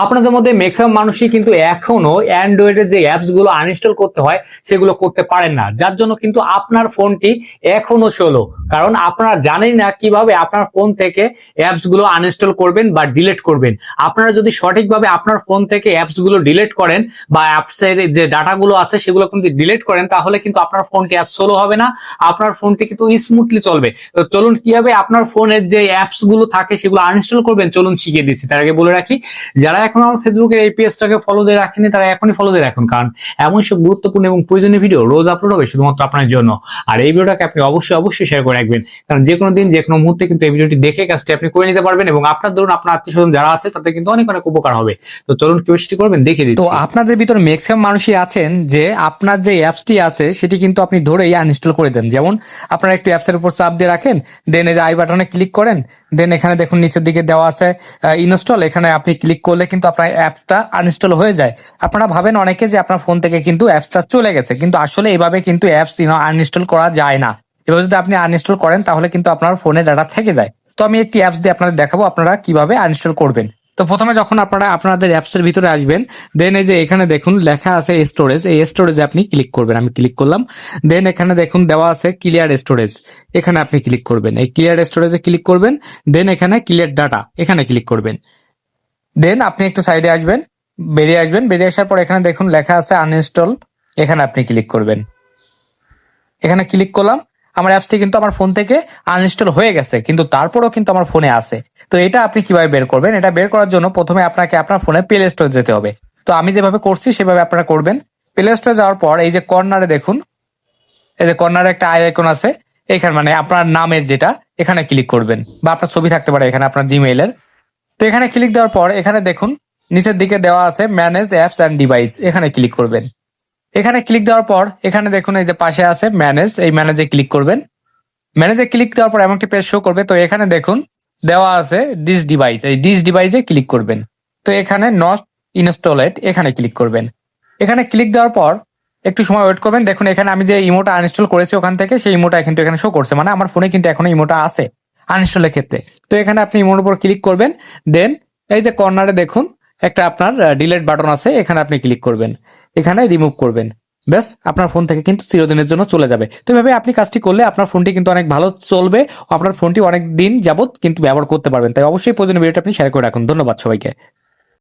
আপনাদের মধ্যে ম্যাক্সিমাম মানুষই কিন্তু এখনো অ্যান্ড্রয়েডের যে অ্যাপস গুলো আনইনস্টল করতে হয় সেগুলো করতে পারেন না, যার জন্য কিন্তু আপনার ফোনটি এখনো স্লো। কারণ আপনারা জানেন না কিভাবে আপনার ফোন থেকে অ্যাপস গুলো আনইনস্টল করবেন বা ডিলিট করবেন। আপনারা যদি সঠিকভাবে আপনার ফোন থেকে অ্যাপস গুলো ডিলিট করেন বা অ্যাপসের যে ডাটা গুলো আছে সেগুলো কিন্তু ডিলিট করেন, তাহলে কিন্তু আপনার ফোনটি অ্যাপ স্লো হবে না, আপনার ফোনটি কিন্তু স্মুথলি চলবে। তো চলুন কিভাবে আপনার ফোনের যে অ্যাপস গুলো থাকে সেগুলো আনইনস্টল করবেন চলুন শিখিয়ে দিচ্ছি। তার আগে বলে রাখি, যারা এখন আমার ফেসবুকের এই পেজটাকে ফলো দিয়ে রাখেনি তারা এখনই ফলো দিয়ে রাখুন, কারণ এমন সব গুরুত্বপূর্ণ এবং প্রয়োজনীয় ভিডিও রোজ আপলোড হবে শুধুমাত্র আপনার জন্য। আর এই ভিডিওটাকে আপনি অবশ্যই শেয়ার করে রাখবেন, কারণ যে কোনো দিন যে কোনো মুহূর্তে কিন্তু এই ভিডিওটি দেখে কাজটি আপনি করে নিতে পারবেন এবং আপনার ধরুন আপনার আত্মীয় স্বজন যারা আছে তাদের কিন্তু অনেক অনেক উপকার হবে। তো চলুন কিভাবে করবেন দেখে দিচ্ছি। তো আপনাদের ভিতর ম্যাক্সিমাম মানুষই আছেন যে আপনার যে অ্যাপসটি আছে সেটি কিন্তু আপনি ধরেই আনইনস্টল করে দেন। যেমন আপনারা একটু অ্যাপসের উপর চাপ দিয়ে রাখেন, দেন এই যে আই বাটনে ক্লিক করেন, দেন এখানে দেখুন নিচের দিকে দেওয়া আছে ইনস্টল, এখানে আপনি ক্লিক করলে কিন্তু আপনার অ্যাপসটা আনইনস্টল হয়ে যায়। আপনারা ভাবেন অনেকে যে আপনার ফোন থেকে কিন্তু অ্যাপসটা চলে গেছে, কিন্তু আসলে এভাবে কিন্তু অ্যাপস আনইনস্টল করা যায় না। এভাবে যদি আপনি আনইনস্টল করেন তাহলে কিন্তু আপনার ফোনে ডাটা থেকে যায়। তো আমি একটি অ্যাপস দিয়ে আপনাদের দেখাবো আপনারা কিভাবে আনইনস্টল করবেন। তো প্রথমে যখন আপনারা আপনাদের অ্যাপস এর ভিতরে আসবেন, দেন এই যে এখানে দেখুন লেখা আছে স্টোরেজ, এই স্টোরেজে আপনি ক্লিক করবেন। আমি ক্লিক করলাম, দেন এখানে দেখুন দেওয়া আছে ক্লিয়ার স্টোরেজ, এখানে আপনি ক্লিক করবেন। এই ক্লিয়ার স্টোরেজে ক্লিক করবেন, দেন এখানে ক্লিয়ার ডাটা এখানে ক্লিক করবেন। দেন আপনি একটু সাইডে আসবেন, বেরিয়ে আসবেন, বেরিয়ে আসার পর এখানে দেখুন লেখা আছে আনইনস্টল, এখানে আপনি ক্লিক করবেন। এখানে ক্লিক করলাম, আমার অ্যাপসটি কিন্তু আমার ফোন থেকে আনইনস্টল হয়ে গেছে, কিন্তু তারপরেও কিন্তু আমার ফোনে আছে। তো এটা আপনি কিভাবে বের করবেন? এটা বের করার জন্য প্রথমে আপনাকে আপনার ফোনে প্লে স্টোরে যেতে হবে। তো আমি যেভাবে করছি সেভাবে আপনারা করবেন। প্লে স্টোরে যাওয়ার পর এই যে কর্নারে দেখুন, এই যে কর্নারে একটা আই আইকন আছে, এখানে মানে আপনার নামের যেটা, এখানে ক্লিক করবেন, বা আপনার ছবি থাকতে পারে এখানে আপনার জিমেইলের। তো এখানে ক্লিক দেওয়ার পর এখানে দেখুন নিচের দিকে দেওয়া আছে ম্যানেজ অ্যাপস অ্যান্ড ডিভাইস, এখানে ক্লিক করবেন। এখানে ক্লিক দেওয়ার পর এখানে দেখুন এই যে পাশে আছে ম্যানেজ, এই ম্যানেজে ক্লিক করবেন। ম্যানেজে ক্লিক দেওয়ার পর এমন একটি পেজ শো করবে। তো এখানে দেখুন দেওয়া আছে ডিস ডিভাইস, এই ডিস ডিভাইসে ক্লিক করবেন। তো এখানে নট ইনস্টলেড, এখানে ক্লিক করবেন। এখানে ক্লিক দেওয়ার পর একটু সময় ওয়েট করবেন। দেখুন এখানে আমি যে ইমোটা আনইনস্টল করেছি ওখান থেকে সেই ইমোটা কিন্তু এখানে শো করছে, মানে আমার ফোনে কিন্তু এখনো ইমোটা আছে আনইনস্টলের ক্ষেত্রে। তো এখানে আপনি ইমোর উপর ক্লিক করবেন, দেন এই যে কর্নারে দেখুন একটা আপনার ডিলিট বাটন আছে, এখানে আপনি ক্লিক করবেন, এখানে রিমুভ করবেন। ব্যাস, আপনার ফোন থেকে কিন্তু চিরদিনের জন্য চলে যাবে। তো এভাবে আপনি কাজটি করলে আপনার ফোনটি কিন্তু অনেক ভালো চলবে, আপনার ফোনটি অনেক দিন যাবত কিন্তু ব্যবহার করতে পারবেন। তাই অবশ্যই প্রয়োজনীয় ভিডিওটা আপনি শেয়ার করে রাখুন। ধন্যবাদ সবাইকে।